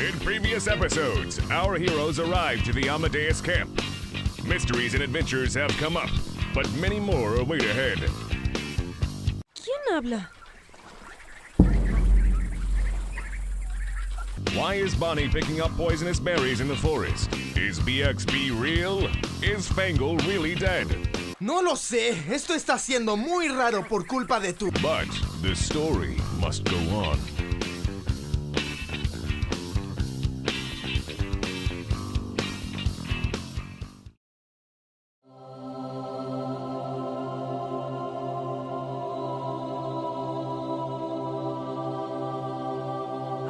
In previous episodes, our heroes arrived to the Amadeus camp. Mysteries and adventures have come up, but many more await ahead. ¿Quién habla? Why is Bonnie picking up poisonous berries in the forest? Is BXB real? Is Fangle really dead? No lo sé, esto está siendo muy raro por culpa de tu... But the story must go on.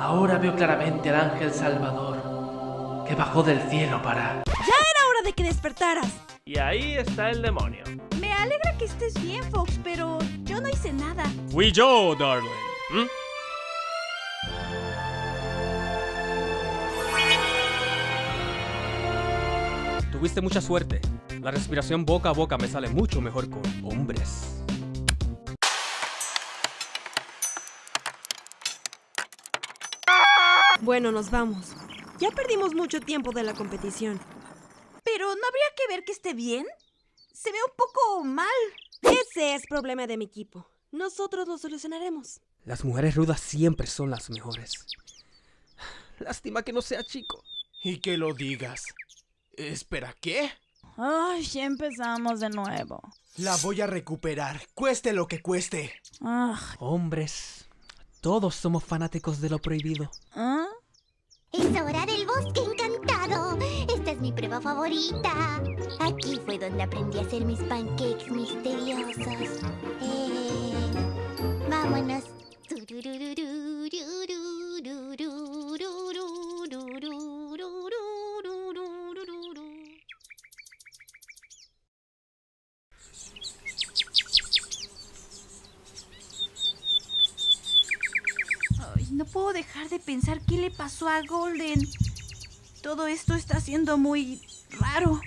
Ahora veo claramente al ángel salvador que bajó del cielo para... ¡Ya era hora de que despertaras! Y ahí está el demonio. Me alegra que estés bien, Fox, pero yo no hice nada. Fui yo, darling. Tuviste mucha suerte. La respiración boca a boca me sale mucho mejor con hombres. Bueno, nos vamos. Ya perdimos mucho tiempo de la competición. Pero ¿no habría que ver que esté bien? Se ve un poco mal. Ese es problema de mi equipo. Nosotros lo solucionaremos. Las mujeres rudas siempre son las mejores. Lástima que no sea chico. Y que lo digas. Espera, ¿qué? Ay, ya empezamos de nuevo. La voy a recuperar, cueste lo que cueste. Hombres, todos somos fanáticos de lo prohibido. Es hora del bosque encantado. Esta es mi prueba favorita. Aquí fue donde aprendí a hacer mis pancakes misteriosos. Vámonos. No puedo dejar de pensar qué le pasó a Golden. Todo esto está siendo muy raro.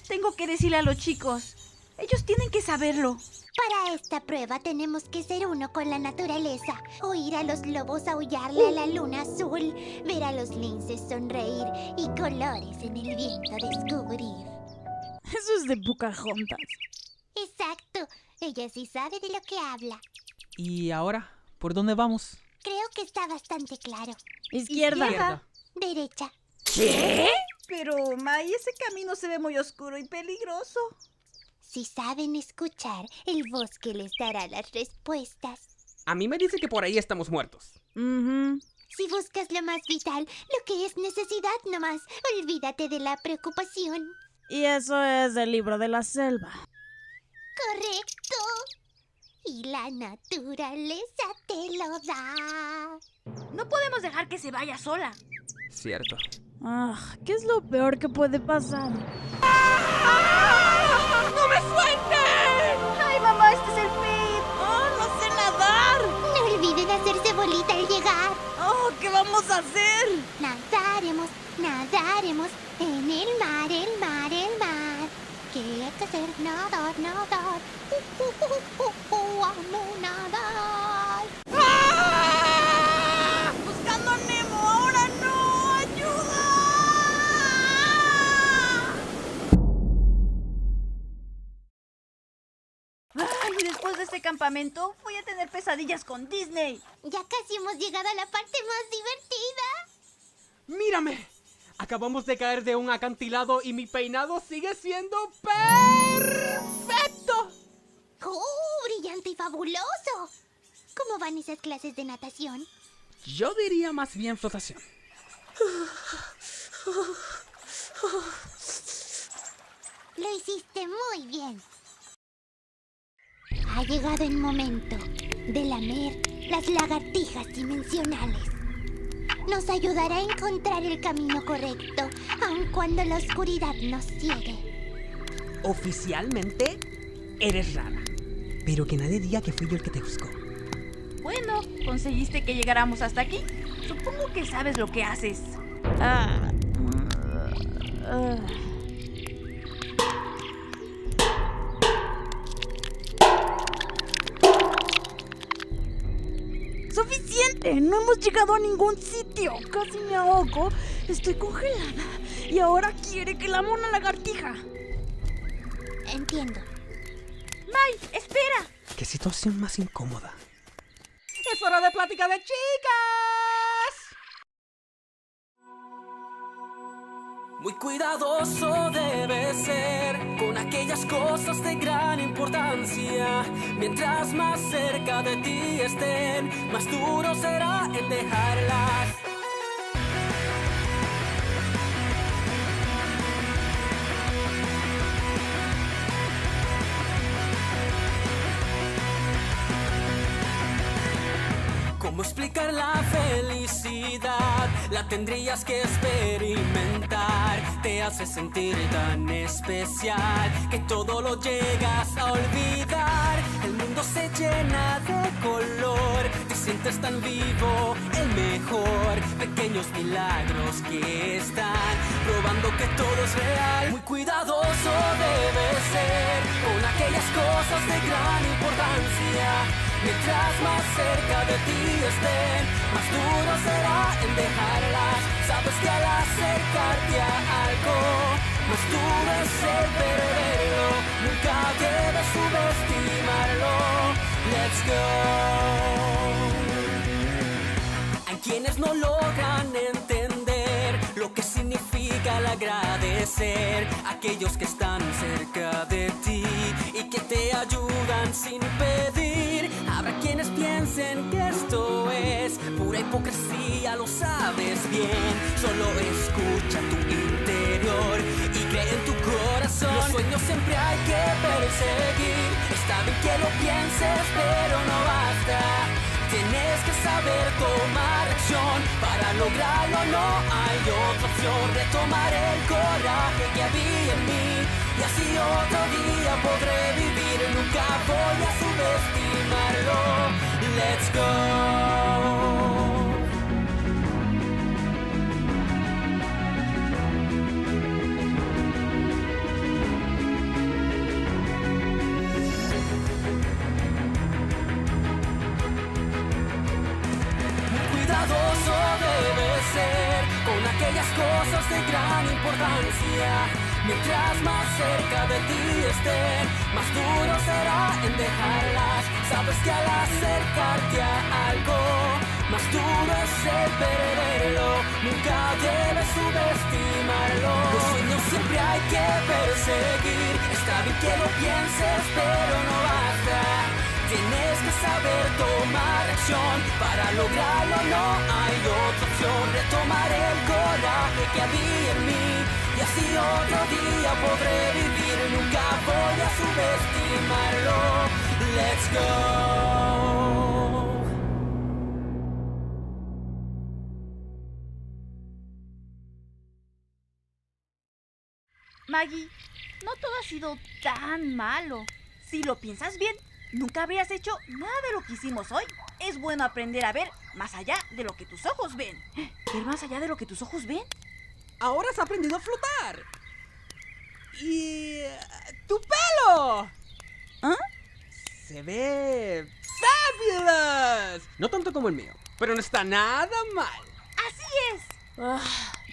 Tengo que decirle a los chicos. Ellos tienen que saberlo. Para esta prueba tenemos que ser uno con la naturaleza. Oír a los lobos aullarle a la luna azul. Ver a los linces sonreír. Y colores en el viento descubrir. Eso es de Pocahontas. Exacto. Ella sí sabe de lo que habla. ¿Y ahora? ¿Por dónde vamos? Creo que está bastante claro. Izquierda. Derecha. ¿Qué? Pero, May, ese camino se ve muy oscuro y peligroso. Si saben escuchar, el bosque les dará las respuestas. A mí me dice que por ahí estamos muertos. Si buscas lo más vital, lo que es necesidad nomás, olvídate de la preocupación. Y eso es del libro de la selva. ¡Correcto! Y la naturaleza te lo da. No podemos dejar que se vaya sola. Cierto. ¿Qué es lo peor que puede pasar? ¡No me suelten! ¡Ay, mamá, este es el Pete! ¡No sé nadar! No olviden hacerse bolita al llegar. ¿Qué vamos a hacer? Nadaremos, nadaremos en el mar, el mar, el mar. ¿Qué hay que hacer? Nadar, nadar. Amo nadar. ¡Buscando a Nemo! ¡Ahora no! ¡Ayuda! Ay, después de este campamento voy a tener pesadillas con Disney. Ya casi hemos llegado a la parte más divertida. ¡Mírame! Acabamos de caer de un acantilado y mi peinado sigue siendo perfecto. ¡Brillante y fabuloso! ¿Cómo van esas clases de natación? Yo diría más bien flotación. Lo hiciste muy bien. Ha llegado el momento de lamer las lagartijas dimensionales. Nos ayudará a encontrar el camino correcto, aun cuando la oscuridad nos ciegue. Oficialmente, eres rara. Pero que nadie diga que fui yo el que te buscó. Bueno, conseguiste que llegáramos hasta aquí. Supongo que sabes lo que haces. suficiente. No hemos llegado a ningún sitio. Casi me ahogo. Estoy congelada. Y ahora quiere que lama una lagartija. Entiendo. Mai, espera. Qué situación más incómoda. ¡Es hora de plática de chicas! Muy cuidadoso debes ser con aquellas cosas de gran importancia. Mientras más cerca de ti estén, más duro será el dejarlas. ¿Cómo explicar la felicidad? La tendrías que experimentar. Te hace sentir tan especial que todo lo llegas a olvidar. El mundo se llena de color. Te sientes tan vivo, el mejor. Pequeños milagros que están probando que todo es real. Muy cuidadoso debes ser con aquellas cosas de gran importancia. Mientras más cerca de ti estén, más duro será en dejarlas. Sabes que al acercarte a algo, más duro es el perderlo. Nunca debes subestimarlo. Let's go. Hay quienes no logran entender lo que significa el agradecer. Aquellos que están cerca de ti y que te ayudan sin pedir. Habrá quienes piensen que esto es pura hipocresía, lo sabes bien. Solo escucha tu interior y cree en tu corazón. Los sueños siempre hay que perseguir. Está bien que lo pienses, pero no basta. Tienes que saber tomar acción. Para lograrlo no hay otra opción. Retomar el coraje que había en mí y así otro día podré vivir. Nunca voy a subestimarlo. Let's go. Cuidadoso debes ser con aquellas cosas de gran importancia. Mientras más cerca de ti estén, más duro será en dejarlas. Sabes que al acercarte a algo, más duro es el perderlo. Nunca debes subestimarlo. Los sueños siempre hay que perseguir. Está bien que lo pienses, pero no basta. Tienes que saber tomar acción. Para lograrlo no hay otra opción. Retomar el coraje que había en mí y así otro día podré vivir. Nunca voy a subestimarlo. Let's go. Maggie, no todo ha sido tan malo. Si lo piensas bien, nunca habrías hecho nada de lo que hicimos hoy. Es bueno aprender a ver más allá de lo que tus ojos ven. ¿Ver más allá de lo que tus ojos ven? Ahora has aprendido a flotar. Y... ¡tu pelo! ¿Ah? Se ve... ¡fabulous! No tanto como el mío, pero no está nada mal. ¡Así es!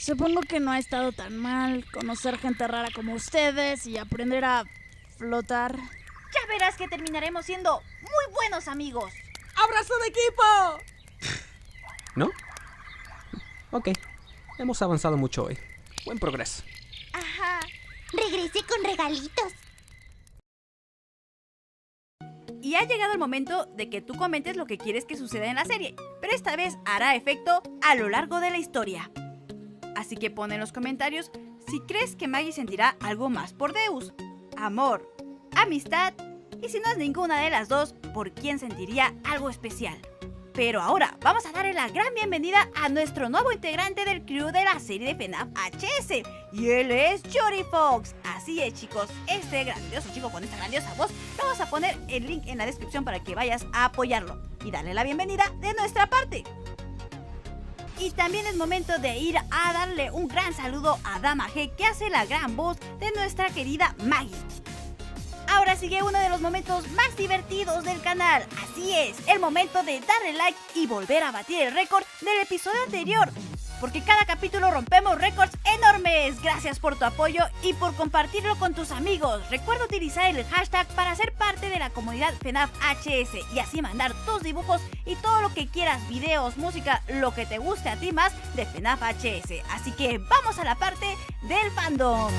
Supongo que no ha estado tan mal conocer gente rara como ustedes y aprender a flotar. Ya verás que terminaremos siendo muy buenos amigos. ¡Abrazo de equipo! ¿No? Ok. Hemos avanzado mucho hoy. Buen progreso. Ajá. Regrese con regalitos. Y ha llegado el momento de que tú comentes lo que quieres que suceda en la serie, pero esta vez hará efecto a lo largo de la historia. Así que pon en los comentarios si crees que Maggie sentirá algo más por Deus, amor, amistad, y si no es ninguna de las dos, por quién sentiría algo especial. Pero ahora vamos a darle la gran bienvenida a nuestro nuevo integrante del crew de la serie de FNAF HS, y él es Jory Fox. Así es, chicos, este grandioso chico con esta grandiosa voz, vamos a poner el link en la descripción para que vayas a apoyarlo y darle la bienvenida de nuestra parte. Y también es momento de ir a darle un gran saludo a Dama G, que hace la gran voz de nuestra querida Maggie. Ahora sigue uno de los momentos más divertidos del canal. Así es, el momento de darle like y volver a batir el récord del episodio anterior. Porque cada capítulo rompemos récords enormes. Gracias por tu apoyo y por compartirlo con tus amigos. Recuerda utilizar el hashtag para ser parte de la comunidad FNAF HS y así mandar tus dibujos y todo lo que quieras, videos, música, lo que te guste a ti más de FNAF HS. Así que vamos a la parte del fandom.